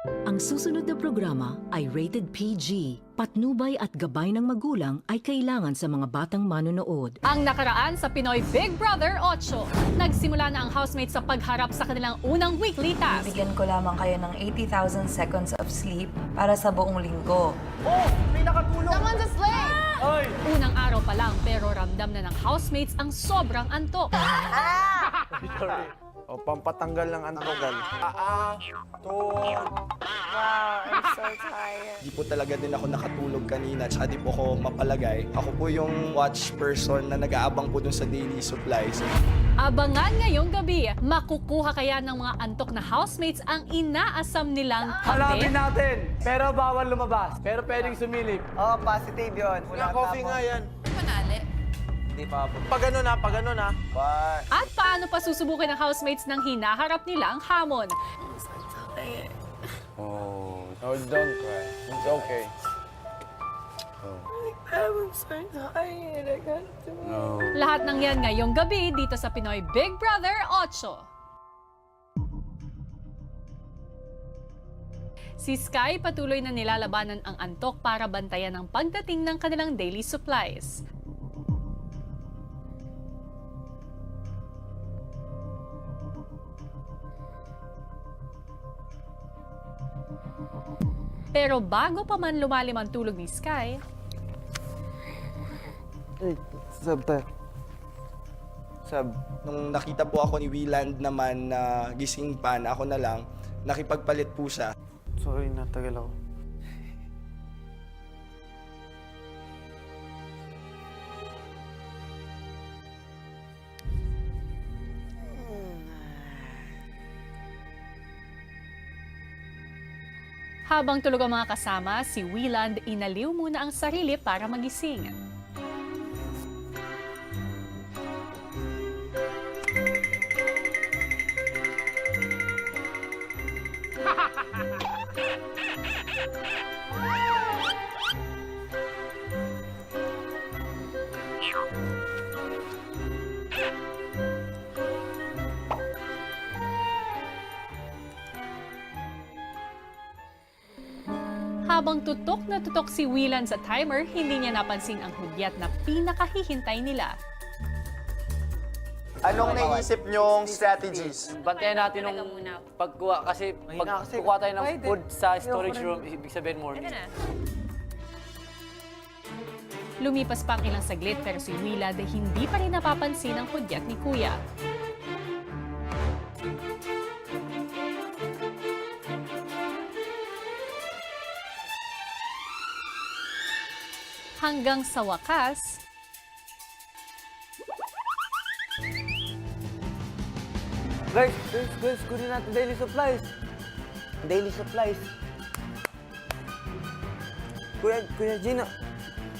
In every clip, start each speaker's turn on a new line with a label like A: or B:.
A: Ang susunod na programa ay rated PG. Patnubay at gabay ng magulang ay kailangan sa mga batang manonood.
B: Ang nakaraan sa Pinoy Big Brother 8. Nagsimula na ang housemates sa pagharap sa kanilang unang weekly task.
C: Bigyan ko lamang kayo ng 80,000 seconds of sleep para sa buong linggo.
D: Oh! May nakatulong!
E: Someone's asleep!
D: Ay!
B: Unang araw pa lang pero ramdam na ng housemates ang sobrang antok.
D: Sorry. O, pampatanggal ng antogal.
E: Wow, I'm so tired.
F: Di po talaga din ako nakatulog kanina, tsaka di po ako mapalagay. Ako po yung watch person na nag-aabang po dun sa daily supplies.
B: Abangan ngayong gabi, makukuha kaya ng mga antok na housemates ang inaasam nilang
D: Hanapin
B: kape?
D: natin! Pero bawal lumabas. Pero pwedeng sumilip.
G: Oo, positive yun.
D: Yung coffee nga yan.
E: Panali.
G: Hindi pa po.
D: Pag ano na, pag ano na.
B: At paano pa susubukin ng housemates ng hinaharap nilang hamon?
D: Oh, don't cry. It's okay.
E: I'm so tired. I can't do it.
B: Lahat ng yan ngayong gabi dito sa Pinoy Big Brother 8. Si Sky patuloy na nilalabanan ang antok para bantayan ang pagdating ng kanilang daily supplies. Pero bago pa man lumalim ang tulog ni Sky,
G: Sab tayo. Sab.
F: Nung nakita po ako ni Wieland naman na gising pa, na ako na lang, nakipagpalit po siya.
G: Sorry, natagal ako.
B: habang tulog ang mga kasama, si Wieland inaliw muna ang sarili para magising. Habang tutok na tutok si Wieland sa timer, hindi niya napansin ang hudyat na pinakahihintay nila.
F: Anong naisip niyong strategies?
H: Bantayan natin nung pagkuha kasi pag kukuha tayo ng food sa storage room, ibig sabihin morning.
B: Lumipas pa ang ilang saglit pero si Wieland hindi pa rin napapansin ang hudyat ni Kuya. Hanggang sa wakas,
G: Guys, kunin natin daily supplies. Daily supplies. Kuya Gino,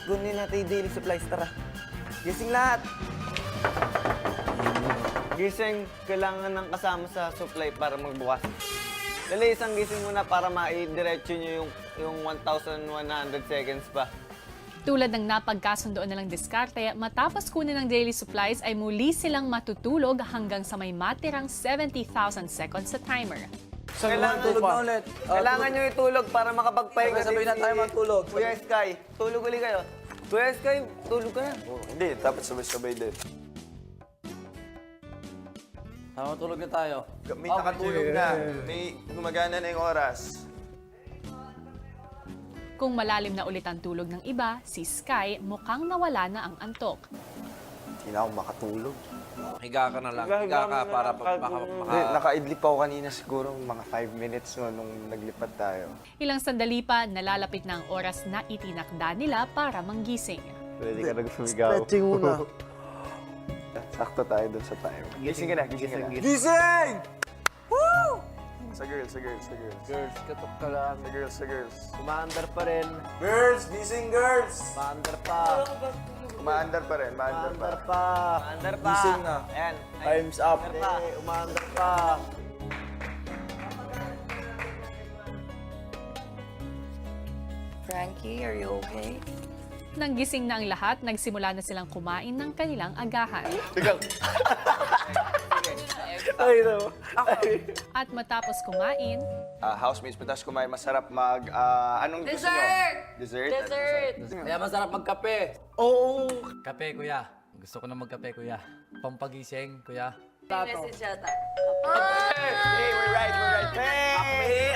G: kunin natin yung daily supplies, tara. Gising lahat. Gising, kailangan ng kasama sa supply para magbukas. Dali, isang gising muna para maidiretso nyo yung 1,100 seconds pa.
B: tulad ng napagkasundoan nilang diskarte, matapos kunin ng daily supplies ay muli silang matutulog hanggang sa may matirang 70,000 seconds sa timer.
G: Kailangan tulog na ulit. Kailangan nyo itulog para makapagpahinga.
D: Sabay na tayo magtulog.
G: Kuya Sky, tulog ulit kayo. Kuya Sky, tulog ka na.
F: Hindi, dapat sabay-sabay din.
H: Tama, tulog na tayo.
F: May nakatulog na. May gumagana na yung oras.
B: Kung malalim na ulit ang tulog ng iba, si Sky mukhang nawala na ang antok.
F: Hindi na ako makatulog.
H: Higa ka na lang. Higa ka para
F: Hindi, nakaidlip ako kanina siguro mga 5 minutes nung naglipat tayo.
B: Ilang sandali pa, nalalapit na ang oras na itinakda nila para manggising.
F: Pwede ka nagsumigaw.
G: Stretching muna.
F: Sakto tayo dun sa time. Gising ka na, gising ka na.
G: Gising!
F: Sa girls, sa girls, sa girls.
H: Girls, katok ka lang.
F: Sa girls, sa girls.
H: Umaandar pa rin.
F: Girls, gising girls!
H: Umaandar pa.
F: Umaandar pa rin, maandar pa.
G: Umaandar pa.
D: Gising na.
G: Ayan.
D: Time's up.
G: Umaandar pa.
C: Frankie, are you okay?
B: Nang gising na ang lahat, nagsimula na silang kumain ng kanilang agahan.
G: Ay, no.
B: At matapos kumain,
F: housemates po, tapos kumain masarap anong gusto nyo? Dessert! Dessert!
H: Kaya masarap magkape.
F: Oo!
H: Kape, kuya. Gusto ko na magkape, kuya. Pampagising, kuya.
F: Hey, we're right! Kape!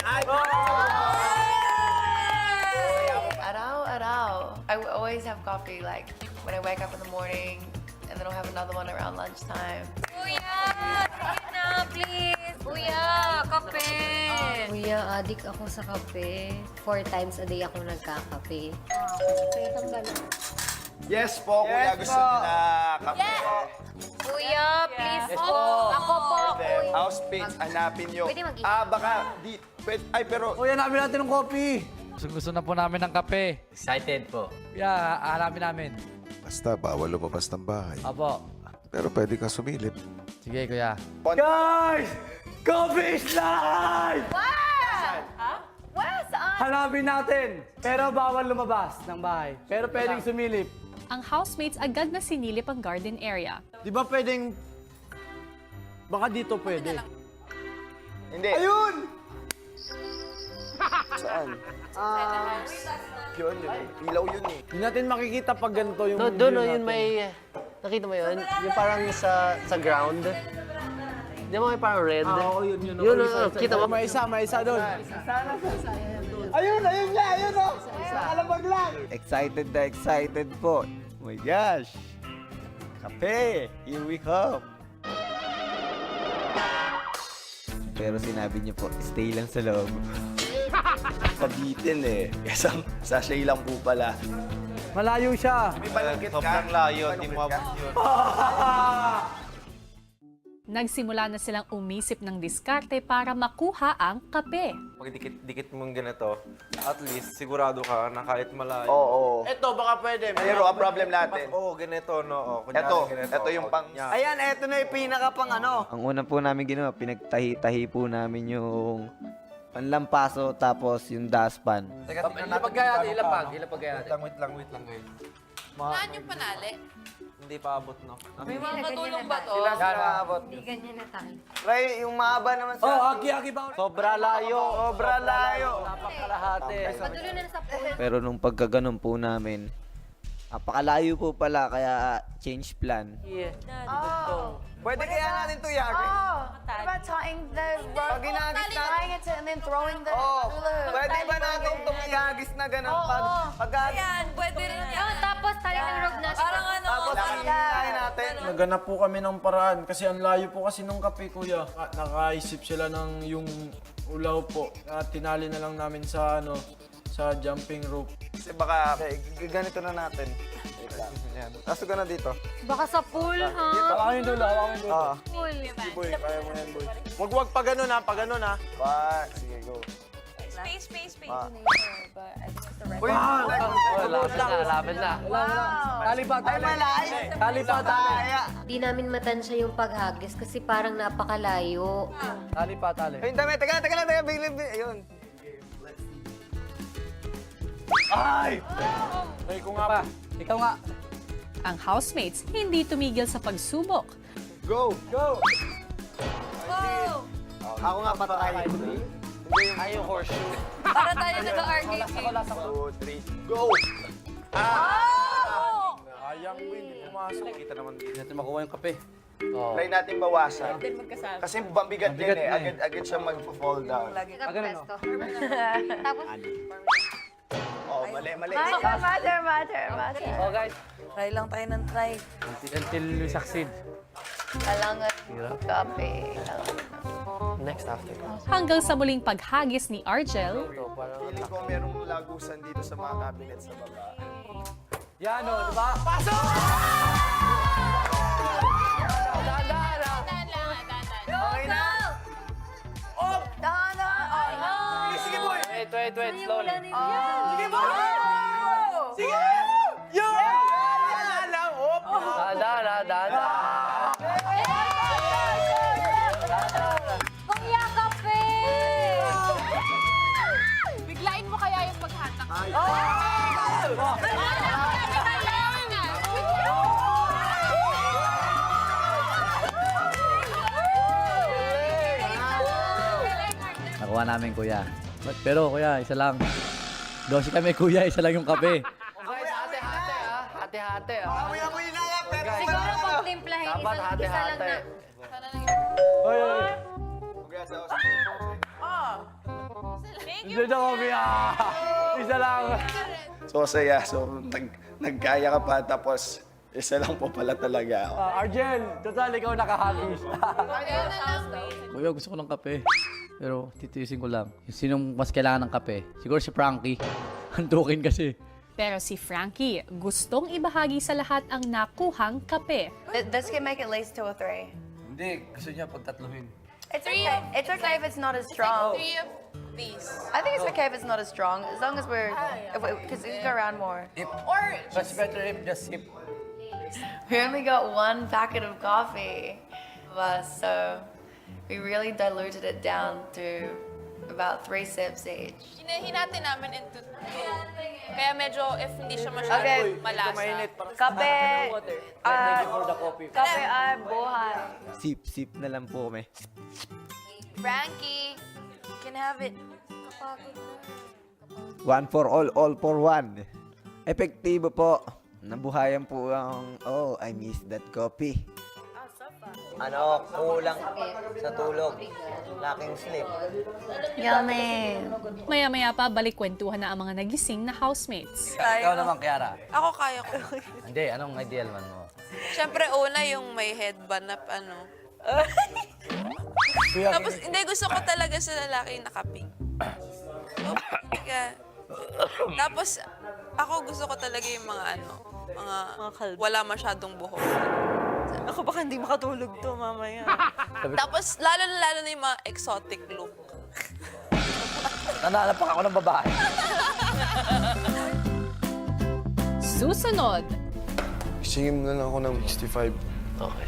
E: Araw. I always have coffee, like, when I wake up in the morning, and then I'll have another one around lunchtime.
I: Kuya! Sige na, please! Kuya! Kape! Kuya, adik ako sa kape. 4 times a day ako nagkakape. Kaya tanggalan.
F: Yes po, kuya. Gusto nyo na kape?
I: Kuya, please po! Ako po!
F: Then, housemates, hanapin nyo.
I: Pwede mag-isa.
F: Baka di... Ay, pero...
H: Kuya, hanapin natin ng coffee. Gusto na po namin ng kape. Excited po. Kuya, hanapin namin.
J: Basta bawal lumabas ng bahay.
H: Apo.
J: Pero pwede kang sumilip.
H: Sige, kuya.
G: Guys! Coffee is live! Hanapin natin. Pero bawal lumabas ng bahay. Pero pwedeng sumilip.
B: Ang housemates agad na sinilip ang garden area.
D: Di ba pwedeng... Baka dito pwede.
F: Hindi.
G: Ayun!
F: Saan? Yun. Ilaw yun eh.
D: Hindi natin makikita pag ganito yung...
K: Doon, yun may... Nakita mo yun? Yung parang sa ground. Di ba may parang red?
D: Oo, yun.
K: Yun, kita mo?
D: May isa doon.
G: Ayun oh! Nakalabag lang! Excited na excited po. Oh my gosh! Kape! Here we come! Pero sinabi niyo po, stay lang sa loob.
F: Pabitin eh. Kasi sachet lang po pala.
G: Malayo siya!
F: May malagkit ka. Sobrang layo. Di mo
B: Nagsimula na silang umisip ng diskarte para makuha ang kape.
D: Pag dikit mong ganito, at least sigurado ka na kahit malayo.
F: Oo.
D: Eto, baka pwede.
F: Pero ang problem natin.
D: Oo, ganito, no?
F: Ito yung pang...
G: Ayan, eto na yung pinaka pang ano. Ang una po namin ginawa, pinagtahi-tahi po namin yung panlampaso tapos yung daspan.
H: Ilapag kaya natin, ilapag kaya natin.
D: Wait lang.
I: Saan yung panali?
D: Hindi pa abot, no?
I: May mga katulong ba to? Hindi ganyan na tayo.
G: Ray, yung mahaba naman sa...
H: Aki ba?
G: Sobra layo!
H: Napakalahati.
I: Patuloy na sa pool.
G: Pero nung pagkaganon po namin, napakalayo po pala, kaya change plan. Pwede kaya natin to yagin?
E: What about tying the rope?
G: Pag ginagis natin,
E: Tying it to, and then throwing the hula hoop.
G: pwede ba natin itong ihagis na gano'n? Pag
I: Pwede rin yan. Tapos tali ng rope natin. Parang ano?
G: tapos hihintayin natin.
D: Naganap po kami ng paraan kasi ang layo po kasi nung kape, kuya. Nakaisip sila ng yung ulaw po. Tinali na lang namin sa sa jumping rope.
F: Kasi baka... Ganito na natin. Wait lang. Yan. Aso ka na dito.
I: Baka sa pool, ha?
D: Hawakan yung dulo.
I: Pool.
D: Boy, kaya mo yan, boy. Wag pa ganun ha,
F: Sige, go.
I: Space.
G: Uy,
H: Lapit na.
G: Tali pa.
I: Di namin matansya yung paghagis kasi parang napakalayo.
H: Tali.
G: Ayun, dami. Teka lang. Biglang. Ayun.
F: Ay!
D: Ay, kung nga pa.
H: Ikaw nga.
B: Ang housemates hindi tumigil sa pagsubok.
F: Go!
G: Ako nga patay.
H: Ay, yung horseshoe.
I: Para tayo nag-arcade.
F: 2, 3, go!
D: Ayang mo, hindi pumasok. Kita naman dito.
H: Hindi natin makuha yung kape.
F: Try natin bawasan. Kasi mabigat din eh. Agad siya mag-fall down.
I: Nag-presto. Tapos,
F: Mali.
E: Matter.
H: Oh, guys.
E: Try lang tayo ng try.
H: Until we succeed.
E: Kailangan kape.
K: Next after.
B: Hanggang sa muling paghagis ni Argel,
F: Feeling ko merong lagusan dito sa mga cabinet sa baba.
H: Yan, o, di ba? Pasok!
G: Okay na?
H: Sige, boy! Wait, slowly.
G: Sige ba? Sige! Yo!
H: Dahan.
I: Kuya, kape!
B: biglain mo kaya yung paghatak.
G: Nakuha
H: ginawa namin, kuya. Pero, kuya, isa lang. 12 kami, kuya, isa lang yung kape.
K: Hati-hati ah. Hati-hati ah.
I: Siguro kung timplahin,
K: Dapat
I: isa lang na.
H: Hindi na kami, Isa lang.
F: So saya, so nagkaya ka pa tapos isa lang po pala talaga ako.
H: Arjen, total, ikaw nakahagis. Kuya, gusto ko ng kape. Pero titiisin ko lang. Yung sinong mas kailangan ng kape? Siguro si Frankie. Hantukin kasi.
B: Pero si Frankie, gustong ibahagi sa lahat ang nakuhang kape.
E: This can make at least 2 or 3.
H: Hindi, gusto niya pagtatluhin.
E: It's okay. It's okay if it's not as strong.
L: 3 of these.
E: I think it's okay if it's not as strong, as long as because we can go around more.
L: Or
H: But better if just sip.
E: We only got 1 packet of coffee, so we really diluted it down to about 3 sips each.
L: hinahinati namin into 2. Kaya medyo, if hindi siya masyado
E: Okay.
L: malasa.
E: Kape,
H: For the coffee.
E: kape ay buhay.
G: Sip na lang po kami.
L: Frankie, you can have it.
G: One for all for one. Epektibo po. Nabuhayan po ang, I miss that coffee. Kulang sa tulog. Lacking sleep.
E: Yummy.
B: Maya-maya pa, balik kwentuhan na ang mga nagising na housemates.
H: Ikaw naman, Kiara.
L: Ako kaya ko.
H: Hindi, anong ideal man mo?
L: Siyempre, una yung may headband na Tapos, hindi, gusto ko talaga sa lalaki nakapink. Tapos, ako gusto ko talaga yung mga wala masyadong buhok. Ako baka hindi makatulog to mamaya. Tapos, lalo na yung mga exotic look.
H: Nananapak ako ng babae.
B: Susunod,
D: Singin mo na lang ako ng 65.
K: Okay.